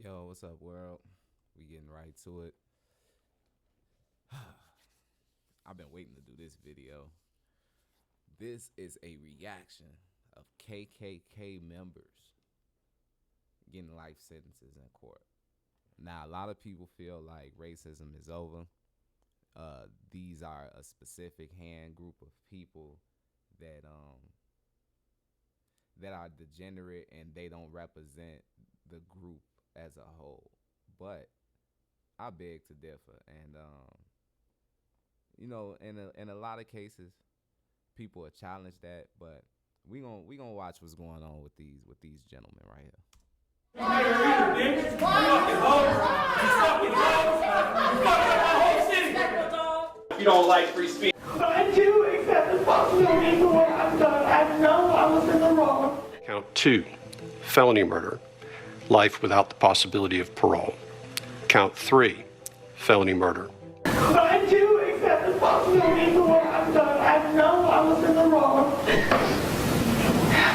Yo, what's up, world? We getting right to it. I've been waiting to do this video. This is a reaction of KKK members getting life sentences in court. Now, a lot of people feel like racism is over. These are a specific hand group of people that are degenerate and they don't represent the group as a whole. But I beg to differ, and in a lot of cases, people will challenge that. But we gonna watch what's going on with these gentlemen right here. You don't like free speech. But I do accept responsibility for what I've done. I know I was in the wrong. Count 2, felony murder, life without the possibility of parole. Count 3, felony murder. But I do accept responsibility for what I've done. I know I was in the wrong.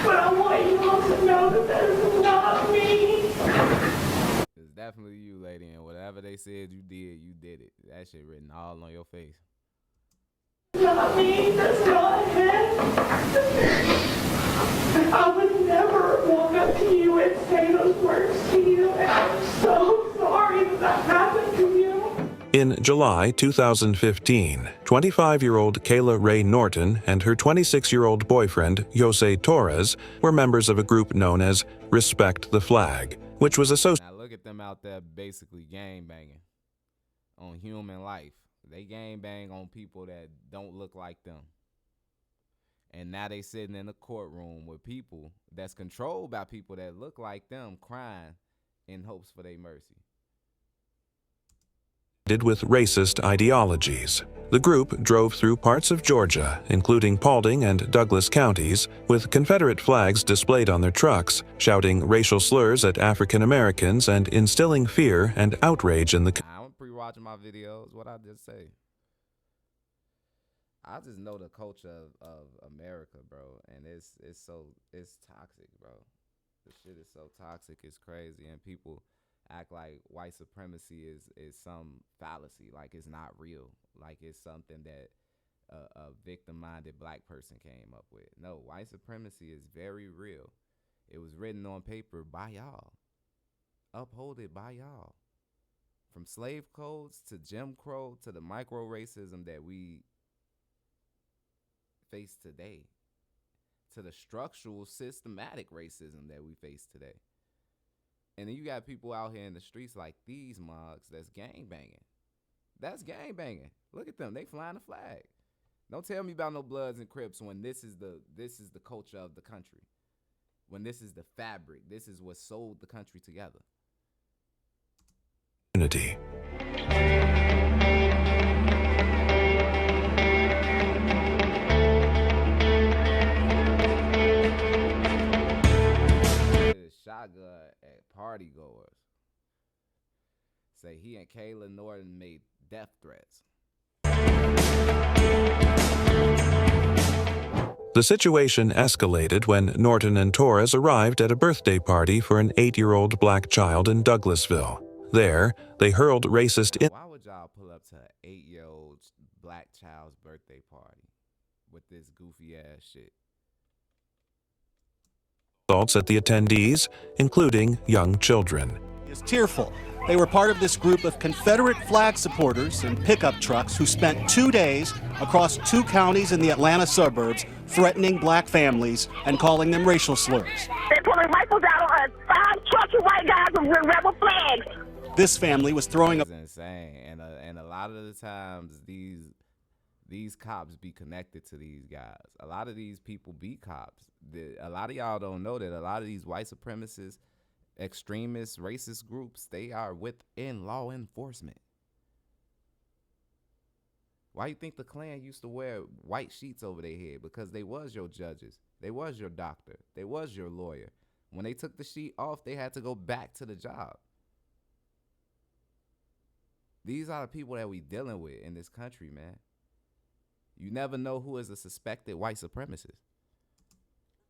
But I want you all to know that that is not me. It's definitely you, lady, and whatever they said you did it. That shit written all on your face. Not me, that's not him. I would never walk up to you and say those words to you, and I'm so sorry that happened to you. In July 2015, 25-year-old Kayla Ray Norton and her 26-year-old boyfriend, Jose Torres, were members of a group known as Respect the Flag, which was associated. Now look at them out there basically gangbanging on human life. They gangbang on people that don't look like them. And now they sitting in a courtroom with people that's controlled by people that look like them, crying in hopes for their mercy. With racist ideologies. The group drove through parts of Georgia, including Paulding and Douglas counties, with Confederate flags displayed on their trucks, shouting racial slurs at African Americans and instilling fear and outrage in the community. I'm pre-watching my videos. What I just say? I just know the culture of America, bro, and it's toxic, bro. The shit is so toxic, it's crazy, and people act like white supremacy is some fallacy, like it's not real, like it's something that a victim-minded black person came up with. No, white supremacy is very real. It was written on paper by y'all, upholded by y'all. From slave codes to Jim Crow to the micro-racism that we face today, to the structural, systematic racism that we face today. And then you got people out here in the streets like these mugs that's gangbanging. That's gangbanging. Look at them. They flying the flag. Don't tell me about no Bloods and Crips when this is the culture of the country. When this is the fabric. This is what sold the country together. Unity. Shotgun at party goers. Say he and Kayla Norton made death threats. The situation escalated when Norton and Torres arrived at a birthday party for an 8-year-old black child in Douglasville. There, they hurled racist Why would y'all pull up to an 8-year-old black child's birthday party with this goofy ass shit? Insults at the attendees, including young children. Is tearful. They were part of this group of Confederate flag supporters in pickup trucks who spent 2 days across 2 counties in the Atlanta suburbs threatening black families and calling them racial slurs. They're pulling rifles out on 5 trucks of white guys with rebel flags. This family was throwing up. It's insane, and a lot of the times these cops be connected to these guys. A lot of these people be cops. A lot of y'all don't know that a lot of these white supremacists, extremist, racist groups, they are within law enforcement. Why you think the Klan used to wear white sheets over their head? Because they was your judges. They was your doctor. They was your lawyer. When they took the sheet off, they had to go back to the job. These are the people that we dealing with in this country, man. You never know who is a suspected white supremacist.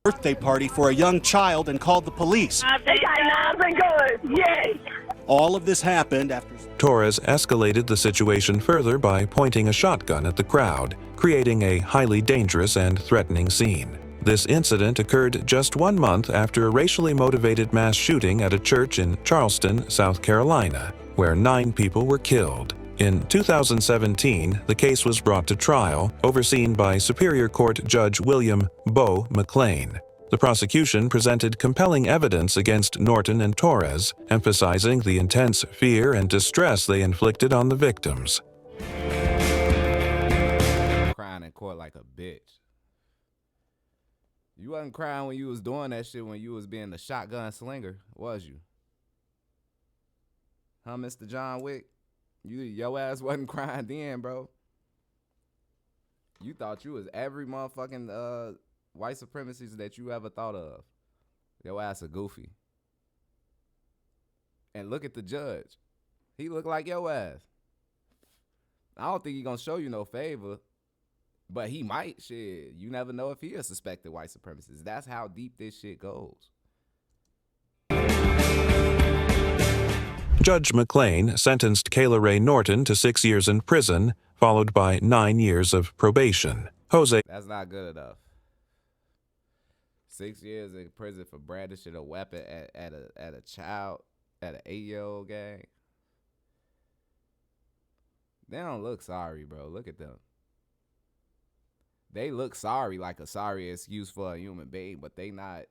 Birthday party for a young child and called the police. They got knives and guns, yay! All of this happened after Torres escalated the situation further by pointing a shotgun at the crowd, creating a highly dangerous and threatening scene. This incident occurred just 1 month after a racially motivated mass shooting at a church in Charleston, South Carolina, where 9 people were killed. In 2017, the case was brought to trial, overseen by Superior Court Judge William Bo McLean. The prosecution presented compelling evidence against Norton and Torres, emphasizing the intense fear and distress they inflicted on the victims. Crying in court like a bitch. You wasn't crying when you was doing that shit when you was being the shotgun slinger, was you? Huh, Mr. John Wick? Your ass wasn't crying then, bro. You thought you was every motherfucking white supremacist that you ever thought of. Your ass a goofy. And look at the judge. He look like your ass. I don't think he gonna show you no favor, but he might. Shit, you never know if he a suspected white supremacist. That's how deep this shit goes. Judge McLean sentenced Kayla Ray Norton to 6 years in prison, followed by 9 years of probation. That's not good enough. 6 years in prison for brandishing a weapon at a child, at an 8-year-old gang. They don't look sorry, bro. Look at them. They look sorry, like a sorry excuse for a human being, but they not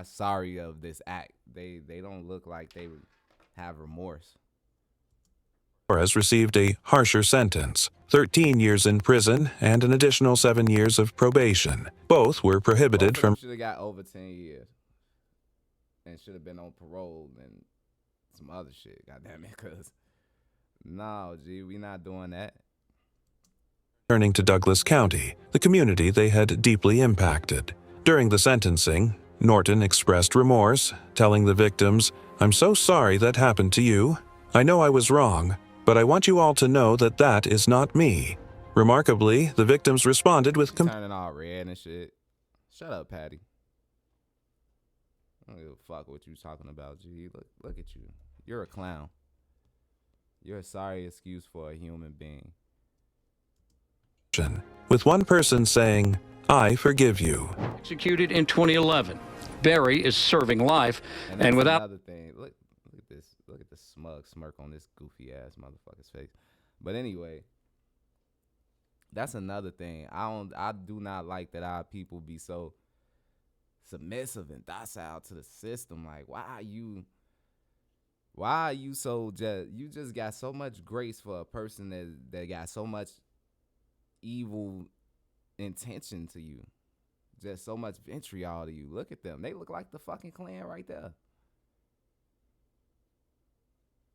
sorry of this act. They don't look like they have remorse. Torres received a harsher sentence, 13 years in prison and an additional 7 years of probation. Both were prohibited from... Should have got over 10 years and should have been on parole and some other shit, goddamn it, because no, G, we not doing that. Turning to Douglas County, the community they had deeply impacted. During the sentencing, Norton expressed remorse, telling the victims, "I'm so sorry that happened to you. I know I was wrong, but I want you all to know that that is not me." Remarkably, the victims responded with turning all red and shit. Shut up, Patty. I don't give a fuck what you talking about, G. Look at you. You're a clown. You're a sorry excuse for a human being. With one person saying, "I forgive you." Executed in 2011. Barry is serving life, and without another thing. Look at this. Look at the smug smirk on this goofy ass motherfucker's face. But anyway, that's another thing. I do not like that our people be so submissive and docile to the system. Like, why are you so you just got so much grace for a person that got so much evil intention to you. Just so much vitriol to you. Look at them. They look like the fucking Klan right there.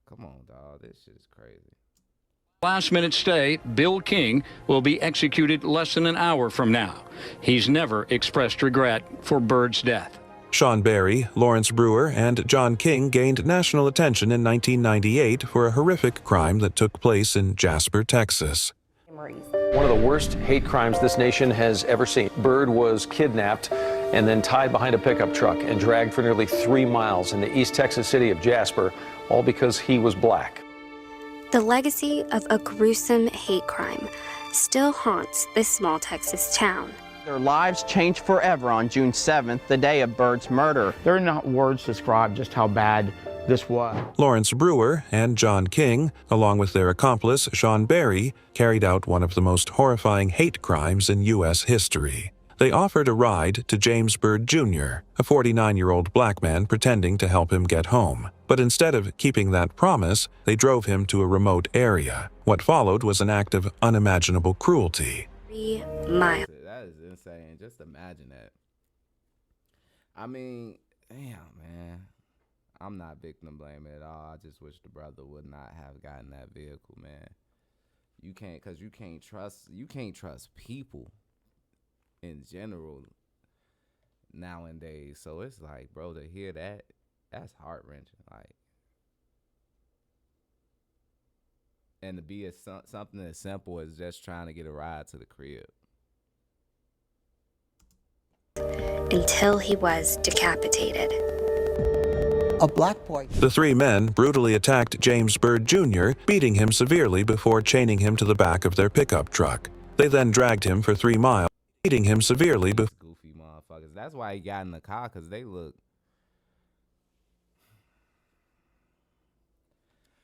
Come on, dog. This shit is crazy. last-minute stay, Bill King will be executed less than an hour from now. He's never expressed regret for Byrd's death. Sean Barry, Lawrence Brewer, and John King gained national attention in 1998 for a horrific crime that took place in Jasper, Texas. One of the worst hate crimes this nation has ever seen. Byrd was kidnapped and then tied behind a pickup truck and dragged for nearly 3 miles in the East Texas city of Jasper, all because he was black. The legacy of a gruesome hate crime still haunts this small Texas town. Their lives changed forever on June 7th, the day of Byrd's murder. There are not words to describe just how bad this was. Lawrence Brewer and John King, along with their accomplice Sean Barry, carried out one of the most horrifying hate crimes in U.S. history. They offered a ride to James Byrd Jr., a 49-year-old black man pretending to help him get home. But instead of keeping that promise, they drove him to a remote area. What followed was an act of unimaginable cruelty. 3 miles. That is insane. Just imagine that. I mean, damn, man. I'm not victim blaming at all. I just wish the brother would not have gotten that vehicle, man. You can't trust people in general nowadays. So it's like, bro, to hear that, that's heart-wrenching. Like, and to be something as simple as just trying to get a ride to the crib. Until he was decapitated. a black boy. The three men brutally attacked James Byrd Jr., beating him severely before chaining him to the back of their pickup truck. They then dragged him for 3 miles, beating him severely before... Goofy motherfuckers. That's why he got in the car, because they look...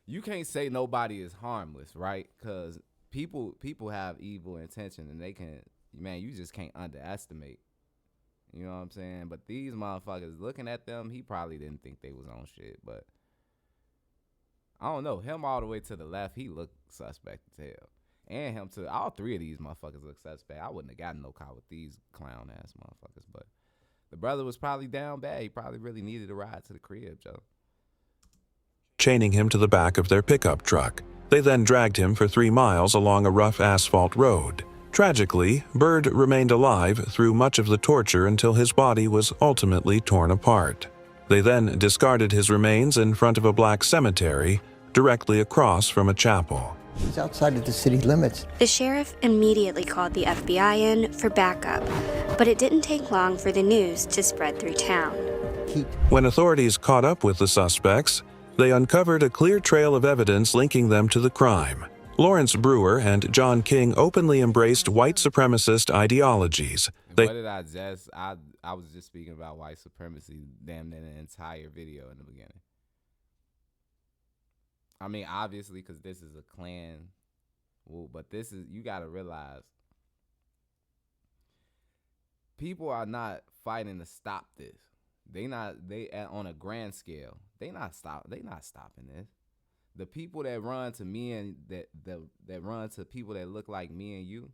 You can't say nobody is harmless, right? Because people have evil intention, and they can... Man, you just can't underestimate. You know what I'm saying? But these motherfuckers, looking at them, he probably didn't think they was on shit. But I don't know. Him all the way to the left, he looked suspect as hell. And him to all three of these motherfuckers look suspect. I wouldn't have gotten no car with these clown ass motherfuckers. But the brother was probably down bad. He probably really needed a ride to the crib, Joe. Chaining him to the back of their pickup truck. They then dragged him for 3 miles along a rough asphalt road. Tragically, Byrd remained alive through much of the torture until his body was ultimately torn apart. They then discarded his remains in front of a black cemetery directly across from a chapel. He's outside of the city limits. The sheriff immediately called the FBI in for backup, but it didn't take long for the news to spread through town. When authorities caught up with the suspects, they uncovered a clear trail of evidence linking them to the crime. Lawrence Brewer and John King openly embraced white supremacist ideologies. What did I just... I was just speaking about white supremacy damn near the entire video in the beginning. I mean, obviously, because this is a Klan, but this is... You got to realize, people are not fighting to stop this. They on a grand scale. They not stopping this. The people that run to me and that run to people that look like me and you,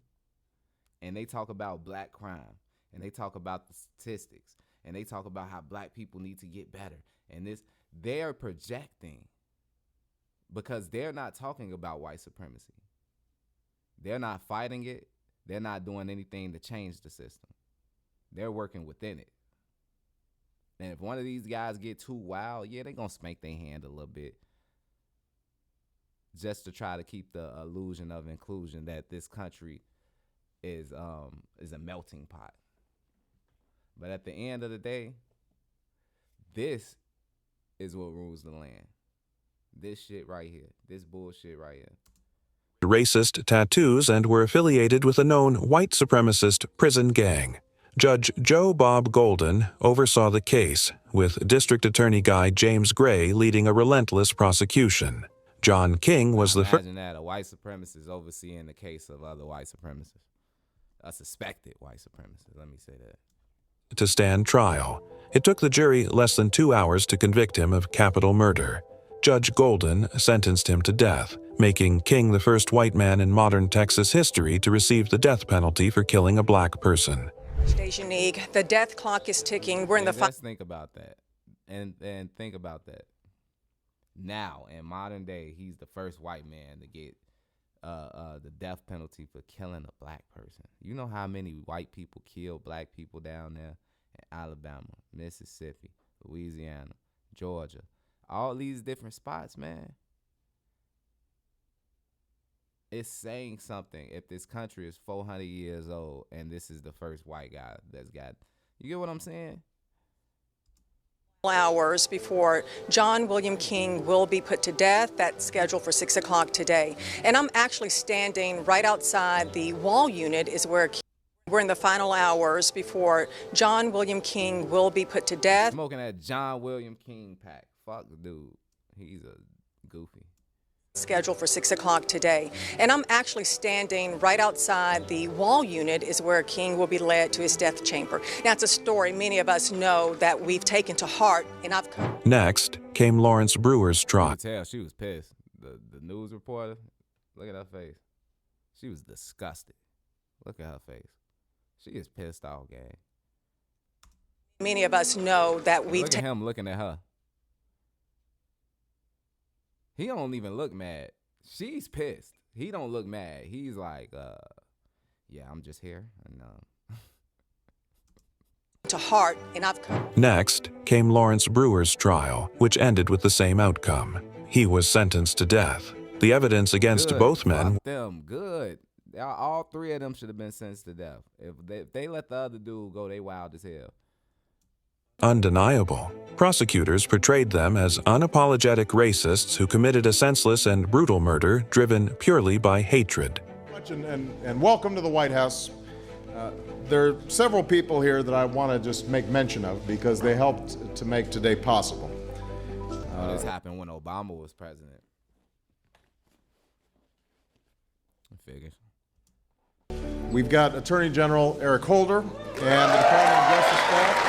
and they talk about black crime, and they talk about the statistics, and they talk about how black people need to get better, and they're projecting, because they're not talking about white supremacy. They're not fighting it. They're not doing anything to change the system. They're working within it. And if one of these guys get too wild, yeah, they're going to spank their hand a little bit, just to try to keep the illusion of inclusion that this country is a melting pot. But at the end of the day, this is what rules the land. This shit right here. This bullshit right here. Racist tattoos and were affiliated with a known white supremacist prison gang. Judge Joe Bob Golden oversaw the case, with District Attorney Guy James Gray leading a relentless prosecution. John King was the first. Imagine that, a white supremacist overseeing the case of other white supremacists. A suspected white supremacist, let me say that. To stand trial. It took the jury less than 2 hours to convict him of capital murder. Judge Golden sentenced him to death, making King the first white man in modern Texas history to receive the death penalty for killing a black person. Unique. The death clock is ticking. We're in the Just think about that. And think about that. Now, in modern day, he's the first white man to get the death penalty for killing a black person. You know how many white people kill black people down there in Alabama, Mississippi, Louisiana, Georgia, all these different spots, man. It's saying something if this country is 400 years old and this is the first white guy that's got... You get what I'm saying? Hours before John William King will be put to death. That's scheduled for 6 o'clock today. And I'm actually standing right outside the wall unit is where we're in the final hours before John William King will be put to death. Smoking that John William King pack. Fuck the dude. He's a goofy. Scheduled for 6 o'clock today. And I'm actually standing right outside the wall unit is where King will be led to his death chamber. Now, it's a story many of us know that we've taken to heart, and I've come. Next came Lawrence Brewer's trial. You could tell she was pissed. The news reporter, look at her face. She was disgusted. Look at her face. She is pissed off, gang. Many of us know that we've Look at him looking at her. He don't even look mad. She's pissed. He don't look mad. He's like, yeah, I'm just here. And, to heart, and I've come. Next came Lawrence Brewer's trial, which ended with the same outcome. He was sentenced to death. The evidence against good. both men... Fuck them. Good. All three of them should have been sentenced to death. If they let the other dude go, they wild as hell. undeniable. Prosecutors portrayed them as unapologetic racists who committed a senseless and brutal murder driven purely by hatred. And welcome to the White House. There are several people here that I want to just make mention of because they helped to make today possible. This happened when Obama was president. I figured. We've got Attorney General Eric Holder and the Department of Justice staff.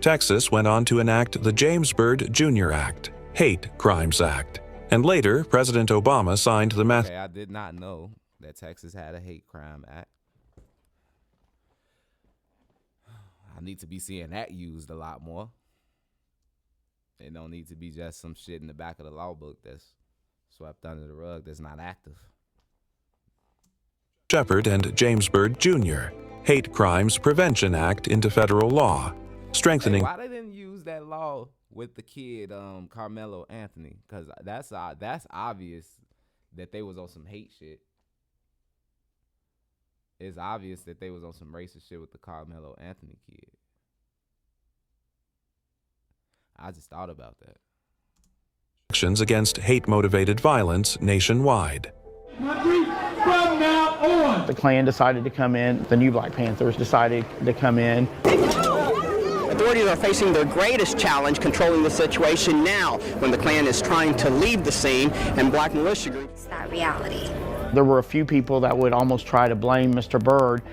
Texas went on to enact the James Byrd Jr. Act, Hate Crimes Act, and later President Obama signed the Okay, I did not know that Texas had a hate crime act. I need to be seeing that used a lot more. It don't need to be just some shit in the back of the law book that's swept under the rug that's not active. Shepard and James Byrd Jr. Hate Crimes Prevention Act into federal law, strengthening. Hey, why they didn't use that law with the kid Carmelo Anthony? Because that's obvious that they was on some hate shit. It's obvious that they was on some racist shit with the Carmelo Anthony kid. I just thought about that. Actions against hate-motivated violence nationwide. From now on, the Klan decided to come in. The new Black Panthers decided to come in. Authorities are facing their greatest challenge controlling the situation now when the Klan is trying to leave the scene and black militia groups. It's that reality. There were a few people that would almost try to blame Mr. Byrd.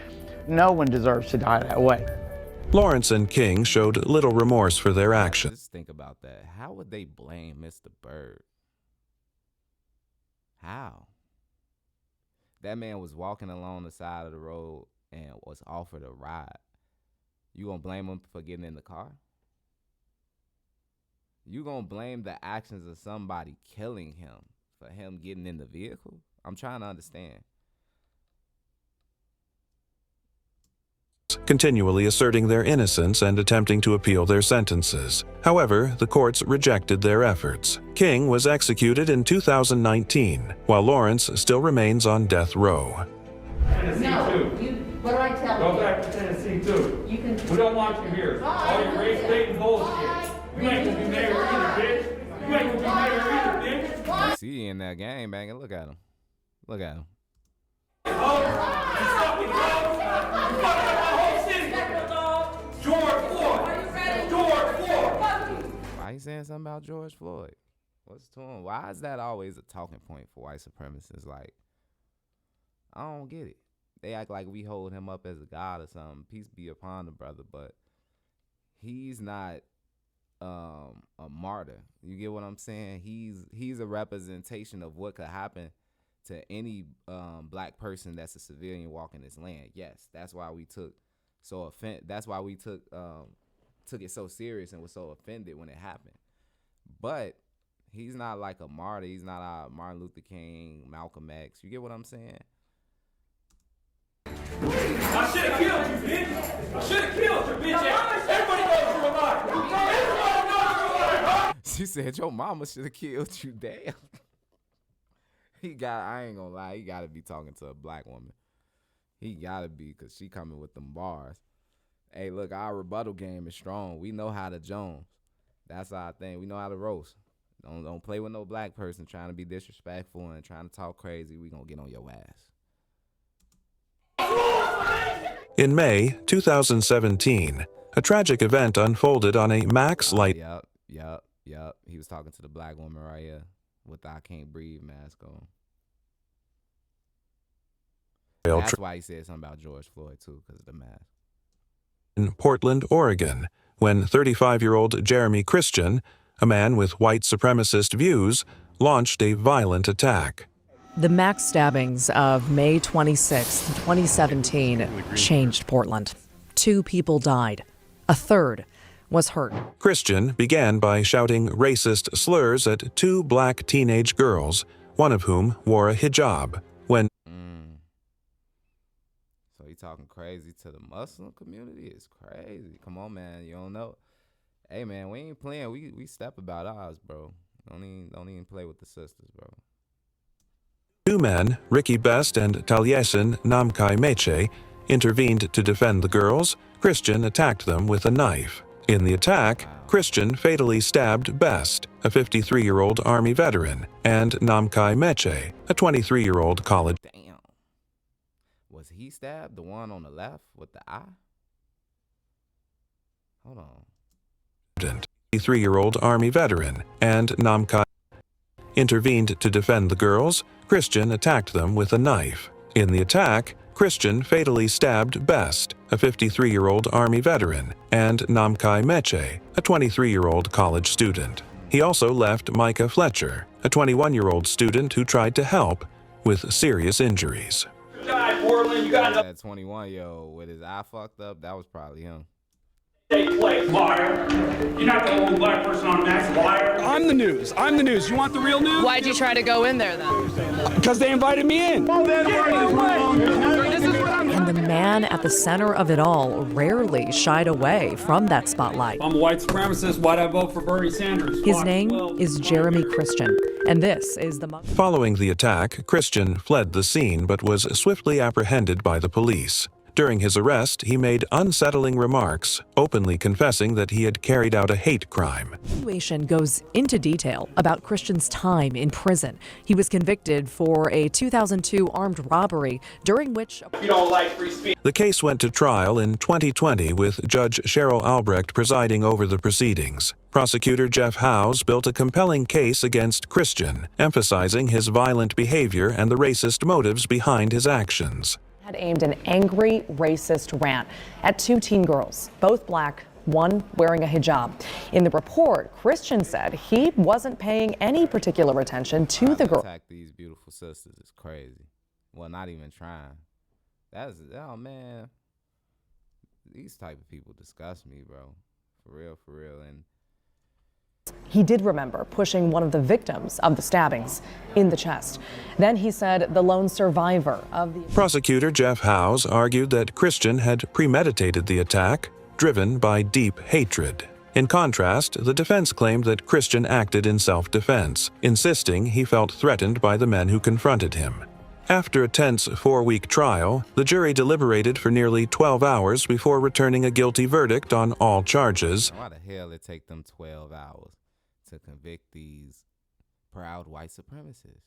No one deserves to die that way. Lawrence and King showed little remorse for their actions. Just think about that. How would they blame Mr. Byrd? How? That man was walking along the side of the road and was offered a ride. You gonna blame him for getting in the car? You gonna blame the actions of somebody killing him for him getting in the vehicle? I'm trying to understand. Continually asserting their innocence and attempting to appeal their sentences. However, the courts rejected their efforts. King was executed in 2019, while Lawrence still remains on death row. What do I tell you? Go back to Tennessee too. You can. We don't want you here. All your race baiting bullshit. You ain't gonna be mayor either, bitch. You ain't gonna be mayor either, bitch. You see in that game banging. Look at him. Look at him. Why you saying something about George Floyd? What's to him? Why is that always a talking point for white supremacists? Like, I don't get it. They act like we hold him up as a god or something. Peace be upon the brother, but he's not a martyr. You get what I'm saying? He's a representation of what could happen to any black person that's a civilian walking this land. Yes, that's why we took it so serious and was so offended when it happened. But he's not like a martyr. He's not a Martin Luther King, Malcolm X. You get what I'm saying? I should have killed you, bitch. I should have killed you, bitch. Everybody knows you're alive. Everybody knows you're alive. She said your mama should have killed you. Damn. I ain't gonna lie, he gotta be talking to a black woman. He gotta be, cause she coming with them bars. Hey, look, our rebuttal game is strong. We know how to Jones. That's our thing. We know how to roast. Don't play with no black person trying to be disrespectful and trying to talk crazy. We gonna get on your ass. In May 2017, a tragic event unfolded on a Max Light. Yep. He was talking to the black woman right here with the I Can't Breathe mask on. That's why he said something about George Floyd, too, because of the mask. In Portland, Oregon, when 35-year-old Jeremy Christian, a man with white supremacist views, launched a violent attack. The Max stabbings of May 26, 2017 changed Portland. 2 people died. A third was hurt. Christian began by shouting racist slurs at 2 black teenage girls, one of whom wore a hijab. When So he talking crazy to the Muslim community? It's crazy. Come on, man. You don't know. Hey, man, we ain't playing. We step about ours, bro. Don't even play with the sisters, bro. 2 men, Ricky Best and Taliesin Namkai Meche, intervened to defend the girls, Christian attacked them with a knife. In the attack, Christian fatally stabbed Best, a 53-year-old Army veteran, and Namkai Meche, a 23-year-old college. Damn. Was he stabbed? The one on the left with the eye? Hold on. 53-year-old Army veteran, and Namkai intervened to defend the girls, Christian attacked them with a knife. In the attack, Christian fatally stabbed Best, a 53-year-old Army veteran, and Namkai Meche, a 23-year-old college student. He also left Micah Fletcher, a 21-year-old student who tried to help, with serious injuries. That 21-year-old with his eye fucked up, that was probably him. Take place, liar. You're not the only black person on Max, liar. I'm the news. I'm the news. You want the real news? Why'd you try to go in there then? Because they invited me in. And the man at the center of it all rarely shied away from that spotlight. I'm a white supremacist. Why'd I vote for Bernie Sanders? His name is Jeremy Christian, and this is the... Following the attack, Christian fled the scene but was swiftly apprehended by the police. During his arrest, he made unsettling remarks, openly confessing that he had carried out a hate crime. The evaluation goes into detail about Christian's time in prison. He was convicted for a 2002 armed robbery, during which... You don't like free speech. The case went to trial in 2020 with Judge Cheryl Albrecht presiding over the proceedings. Prosecutor Jeff Howes built a compelling case against Christian, emphasizing his violent behavior and the racist motives behind his actions. Had aimed an angry, racist rant at two teen girls, both black, one wearing a hijab. In the report, Christian said he wasn't paying any particular attention to the girl. Attack these beautiful sisters is crazy. Well, not even trying. That's, oh man, these type of people disgust me, bro. For real. And he did remember pushing one of the victims of the stabbings in the chest. Then he said the lone survivor of the... Prosecutor Jeff Howes argued that Christian had premeditated the attack, driven by deep hatred. In contrast, the defense claimed that Christian acted in self-defense, insisting he felt threatened by the men who confronted him. After a tense 4-week trial, the jury deliberated for nearly 12 hours before returning a guilty verdict on all charges. why the hell it take them 12 hours to convict these proud white supremacists?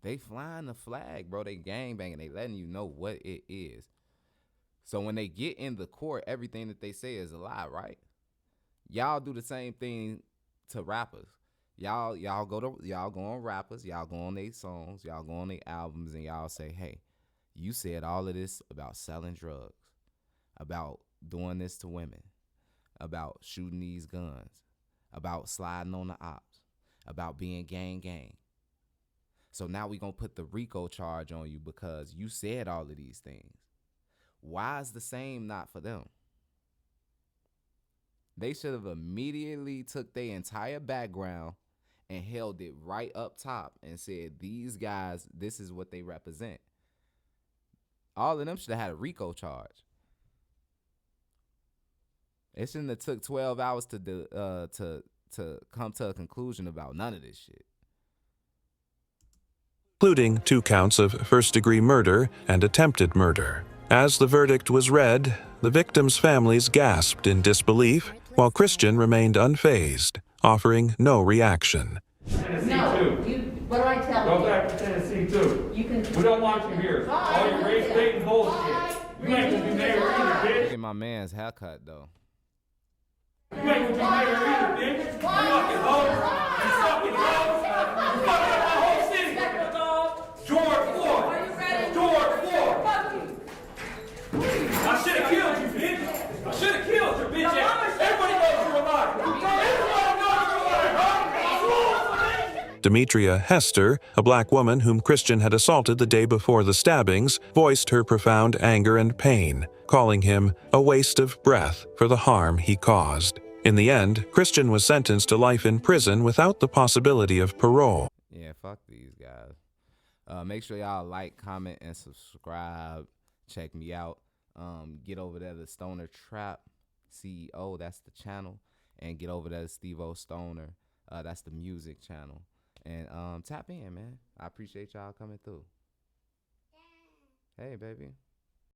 They flying the flag, bro. They gangbanging. They letting you know what it is. So when they get in the court, everything that they say is a lie, right? Y'all do the same thing to rappers. Y'all go on rappers, y'all go on their songs, y'all go on their albums, and y'all say, hey, you said all of this about selling drugs, about doing this to women, about shooting these guns, about sliding on the ops, about being gang. So now we gonna put the RICO charge on you because you said all of these things. Why is the same not for them? They should have immediately took their entire background and held it right up top and said, these guys, this is what they represent. All of them should have had a RICO charge. It shouldn't have took 12 hours to come to a conclusion about none of this shit. Including 2 counts of first-degree murder and attempted murder. As the verdict was read, the victims' families gasped in disbelief, while Christian remained unfazed, offering no reaction. What do I tell you? Go back to Tennessee too. We don't want you here. All your race baiting bullshit. You ain't gonna be mayor either, bitch. Look at my man's haircut though. You ain't gonna be mayor either, bitch. You fucking hoe. You fucking hoe. You fucking up my whole city. George Floyd. I should have killed you, bitch. I should have killed you, bitch. Everybody knows you're alive. Everybody knows you're alive, huh? Demetria Hester, a black woman whom Christian had assaulted the day before the stabbings, voiced her profound anger and pain, calling him a waste of breath for the harm he caused. In the end, Christian was sentenced to life in prison without the possibility of parole. Yeah, fuck these guys. Make sure y'all like, comment, and subscribe. Check me out. Get over there to Stoner Trap CEO, that's the channel. And get over there to Steve-O Stoner, that's the music channel. And tap in, man. I appreciate y'all coming through. Hey, baby.